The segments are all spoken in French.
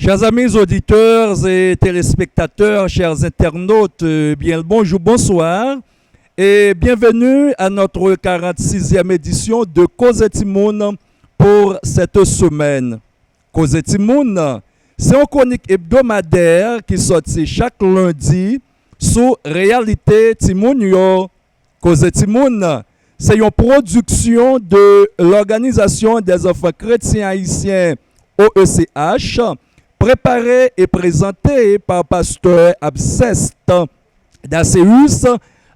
Chers amis auditeurs et téléspectateurs, chers internautes, bien le bonjour, bonsoir et bienvenue à notre 46e édition de Cosette Moun pour cette semaine. Cosette Moun, c'est une chronique hebdomadaire qui sortit chaque lundi sur Réalité Timounio. Cosette Moun, c'est une production de l'Organisation des enfants chrétiens haïtiens OECH, préparé et présenté par pasteur Absest d'Acéus,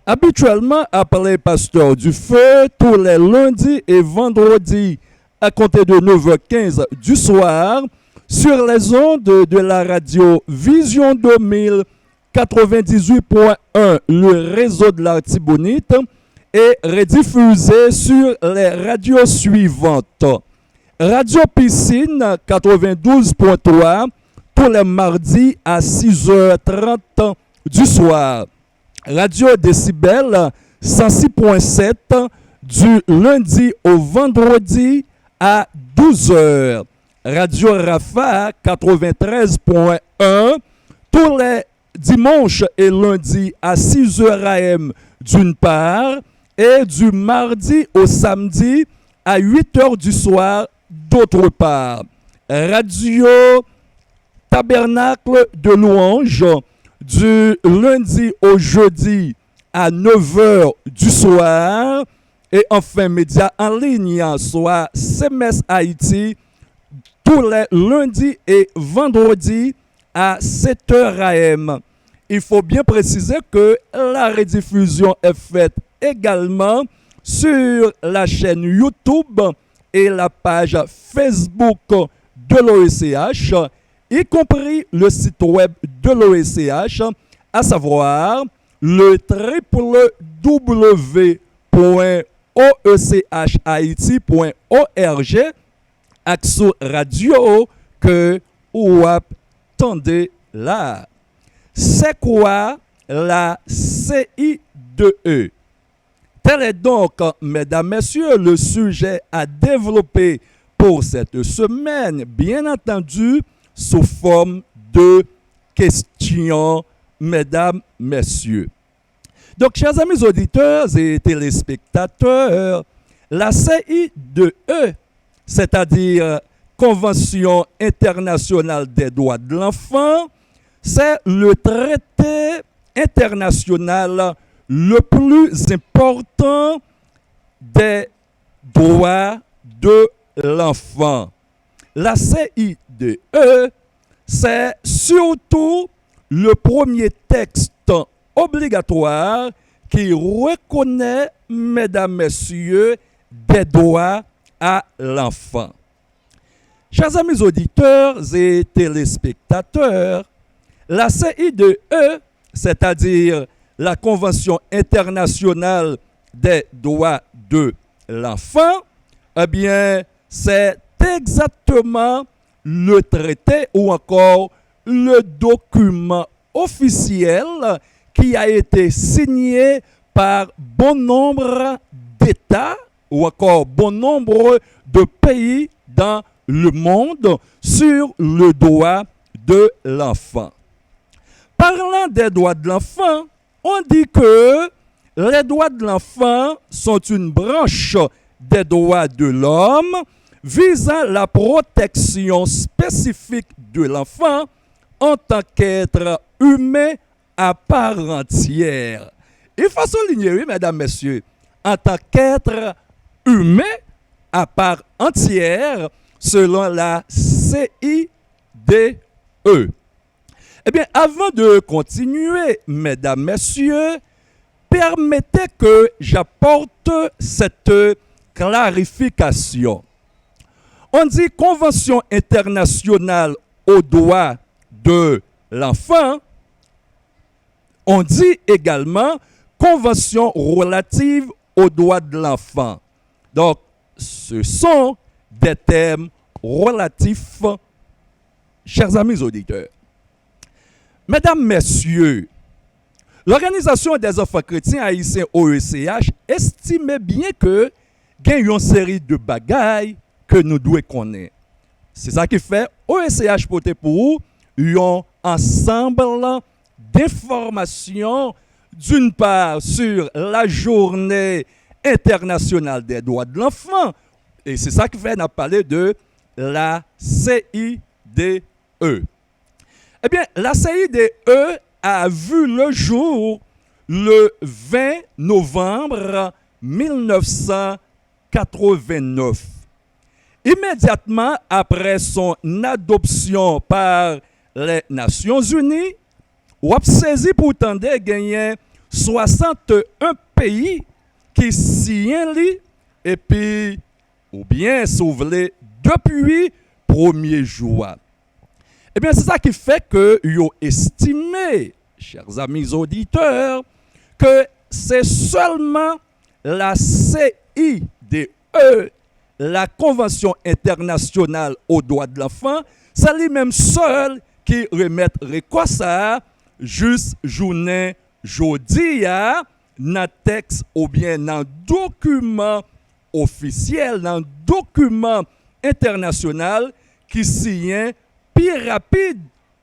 habituellement appelé pasteur du feu, tous les lundis et vendredis à compter de 9h15 du soir sur les ondes de la radio Vision 2000 98.1, le réseau de l'Artibonite, et rediffusé sur les radios suivantes. Radio Piscine 92.3 tous les mardis à 6h30 du soir. Radio Décibel 106.7 du lundi au vendredi à 12h. Radio Rafa 93.1 tous les dimanches et lundis à 6h AM d'une part et du mardi au samedi à 8h du soir d'autre part. Radio Tabernacle de Louange du lundi au jeudi à 9h du soir. Et enfin, médias en ligne, soit CMS Haïti, tous les lundis et vendredis à 7h AM. Il faut bien préciser que la rediffusion est faite également sur la chaîne YouTube et la page Facebook de l'OECH, y compris le site web de l'OECH, à savoir le www.oechhaiti.org, Axo Radio que ou attendez là. C'est quoi la CI2E? Tel est donc, mesdames, messieurs, le sujet à développer pour cette semaine, bien entendu, sous forme de questions, mesdames, messieurs. Donc, chers amis auditeurs et téléspectateurs, la CI2E, c'est-à-dire Convention internationale des droits de l'enfant, c'est le traité international le plus important des droits de l'enfant. La CI2E, c'est surtout le premier texte obligatoire qui reconnaît, mesdames, messieurs, des droits à l'enfant. Chers amis auditeurs et téléspectateurs, la CI2E, c'est-à-dire la Convention internationale des droits de l'enfant, eh bien, c'est exactement le traité ou encore le document officiel qui a été signé par bon nombre d'États ou encore bon nombre de pays dans le monde sur le droit de l'enfant. Parlant des droits de l'enfant, on dit que les droits de l'enfant sont une branche des droits de l'homme visant la protection spécifique de l'enfant en tant qu'être humain à part entière. Il faut souligner, oui, mesdames, messieurs, en tant qu'être humain à part entière selon la CIDE. Eh bien, avant de continuer, mesdames, messieurs, permettez que j'apporte cette clarification. On dit Convention internationale aux droits de l'enfant. On dit également Convention relative aux droits de l'enfant. Donc, ce sont des termes relatifs, chers amis auditeurs. Mesdames, messieurs, l'Organisation des enfants chrétiens haïtiens OECH estimait bien que il y a une série de bagailles que nous devons connaître. C'est ça qui fait OSCH porter pour un ensemble d'informations, d'une part sur la journée internationale des droits de l'enfant, et c'est ça qui fait qu'on parler de la CIDE. Eh bien, la CIDE a vu le jour le 20 novembre 1989. Immédiatement après son adoption par les Nations Unies, on a saisi pourtant de gagner 61 pays qui signent et puis ou bien s'ouvrir depuis 1er juin. Eh bien, c'est ça qui fait que vous estimez, chers amis auditeurs, que c'est seulement la CIDE, la Convention internationale aux droits de l'enfant, c'est lui-même seul qui remet ça juste journée jodi dans le texte ou bien dans le document officiel, dans le document international qui signe plus rapide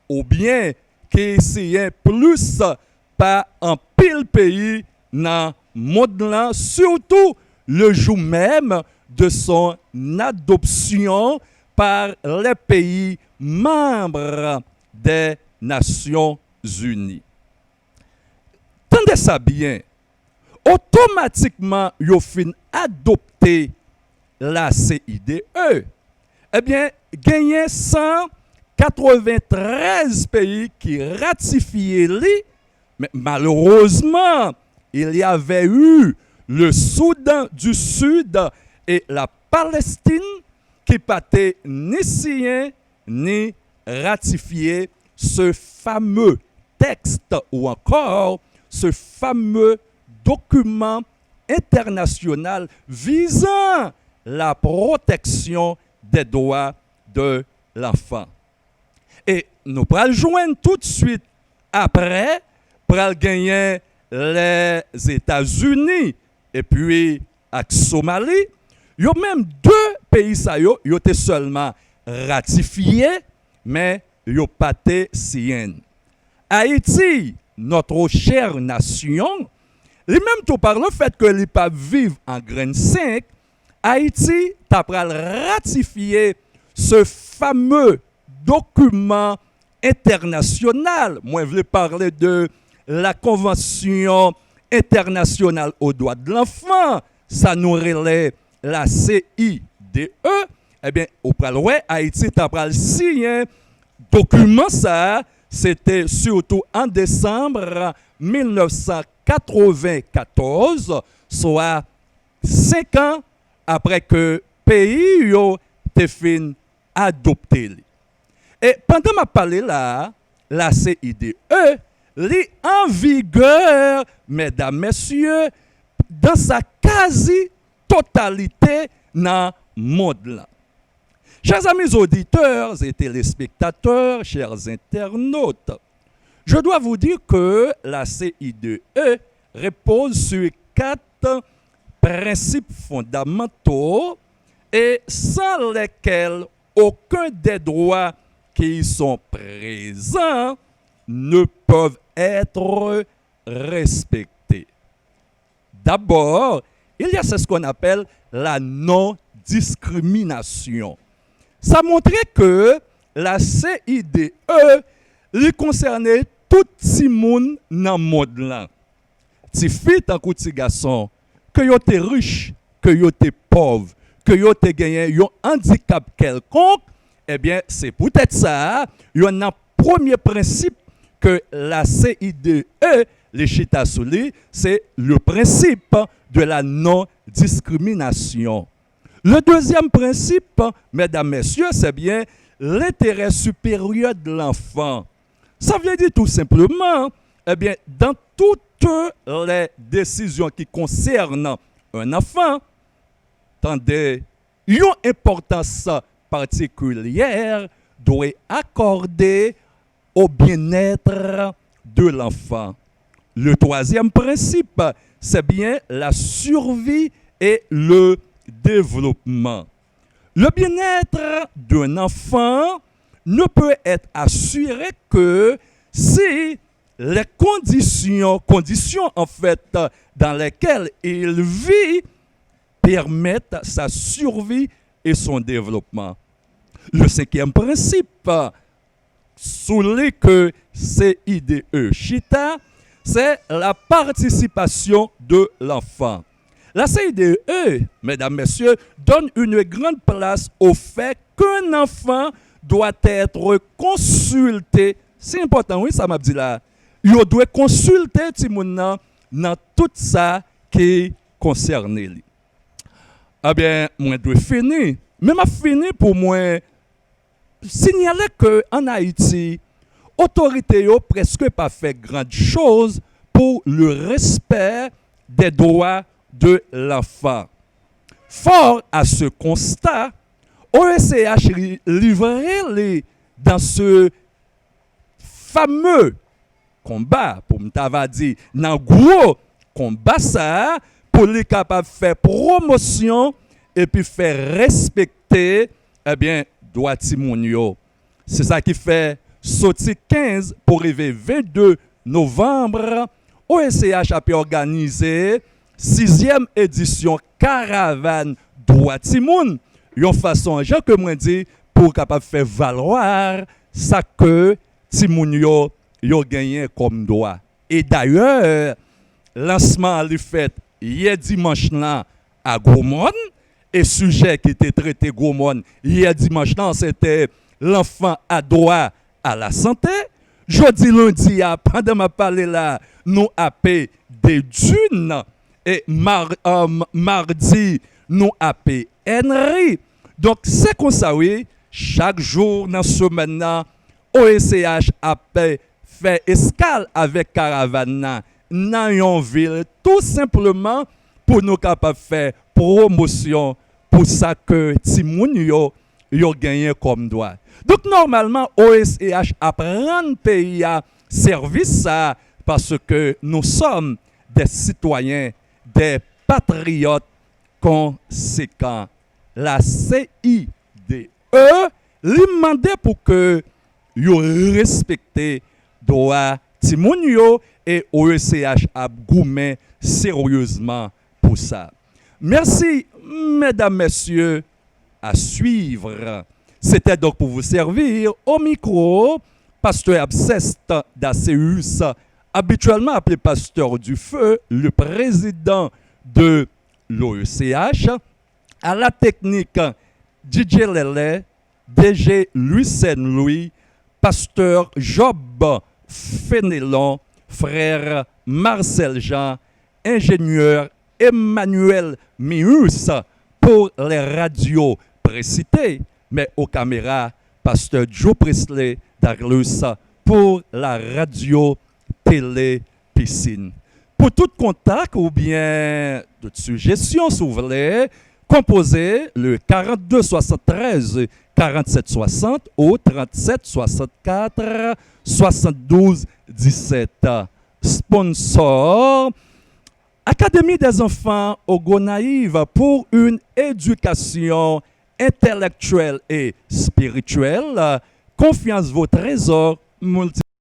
ou bien qui signe plus par un pile pays dans le monde, surtout le jour même de son adoption par les pays membres des Nations Unies. Tendez ça bien, automatiquement, vous fin adopter la CIDE. Eh bien, gagné 193 pays qui ratifient les, mais malheureusement, il y avait eu le Soudan du Sud et la Palestine qui n'étaient ni signé ni ratifié ce fameux texte ou encore ce fameux document international visant la protection des droits de l'enfant. Et nous pourrons joindre tout de suite après pour gagner les États-Unis et puis la Somalie. Il y a même deux pays qui ont été seulement ratifiés, mais ils n'ont pas été signés. Haïti, notre chère nation, lui-même tout par le fait que les pas vivent en graine 5, Haïti t'a ratifié ce fameux document international. Moi, je voulais parler de la Convention internationale aux droits de l'enfant. Ça nous relève la CIDE. Eh bien, au Praloué, Haïti t'a signé document ça. C'était surtout en décembre 1994, soit 5 ans après que le pays a fin adopté. Et pendant ma parlé là, la CIDE est en vigueur, mesdames, messieurs, dans sa quasi-totalité dans le monde là. Chers amis auditeurs et téléspectateurs, chers internautes, je dois vous dire que la CIDE repose sur 4 principes fondamentaux et sans lesquels aucun des droits qui y sont présents ne peuvent être respectés. D'abord, il y a ce qu'on appelle la non-discrimination. Ça montrait que la CIDE lui concernait tout le monde dans le monde là. Si filles tant que petit garçon, que yo te riche, que yo te pauvre, que yo te gagné un handicap quelconque, eh bien c'est peut-être ça, il y a un premier principe que la CIDE les chita souli, c'est le principe de la non-discrimination. Le deuxième principe, mesdames, messieurs, c'est bien l'intérêt supérieur de l'enfant. Ça veut dire tout simplement, eh bien, dans toutes les décisions qui concernent un enfant, tandis une importance particulière doit accorder au bien-être de l'enfant. Le troisième principe, c'est bien la survie et le développement. Le bien-être d'un enfant ne peut être assuré que si les conditions en fait dans lesquelles il vit permettent sa survie et son développement. Le cinquième principe, souligne que CIDE Chita, c'est la participation de l'enfant. La CIDE, mesdames, messieurs, donne une grande place au fait qu'un enfant doit être consulté. C'est important, oui, ça m'a dit là. Il doit consulter Timouna dans tout ça qui concerne lui. Ah bien, moi, je dois finir. Mais je fini pour moi signaler qu'en Haïti, l'autorité n'a presque pas fait grande chose pour le respect des droits de l'enfant. Fort à ce constat, OECH livré dans ce fameux combat, pour m'tava dit, dans gros combat ça, pour les capables de faire promotion et puis faire respecter, eh bien, droit Timounio. C'est ça qui fait sorti 15 pour arriver 22 novembre, OECH a pu organiser 6e édition Caravane Droit Timoun. Une façon, Jean que moi dit, pour capable faire valoir ça que Timounio yo gagné comme droit. Et d'ailleurs, lancement le fait hier dimanche là à Gaumont et sujet qui était traité Gaumont hier dimanche là c'était l'enfant a droit à la santé. Jeudi lundi pendant ma parler là nous appelé des dunes et mardi nous appelé Henry. Donc c'est comme ça oui, chaque jour dans ce semaine OECH appelle fait escale avec caravane dans une ville tout simplement pour nous capables faire promotion pour ça que Timoun yo gagné comme droit. Donc normalement OSCH apprend pays à service ça parce que nous sommes des citoyens, des patriotes conséquents. La CIDE lui demandait pour que yo respecter droit Timoun yo et OECH a goumé sérieusement pour ça. Merci, mesdames, messieurs, à suivre. C'était donc pour vous servir au micro, pasteur Abseste d'Acéus, habituellement appelé pasteur du feu, le président de l'OECH, à la technique DJ Lele, DG Lucien Louis, pasteur Job Fénélon, frère Marcel Jean, ingénieur Emmanuel Mius pour les radios précitées, mais aux caméras, pasteur Joe Presley Douglas pour la radio télé piscine. Pour tout contact ou bien toute suggestion, si vous voulez, composez le 42 73 47 60 ou 37 64 72 17. Sponsor Académie des enfants au Gonaïve pour une éducation intellectuelle et spirituelle. Confiance vos trésors multipliés.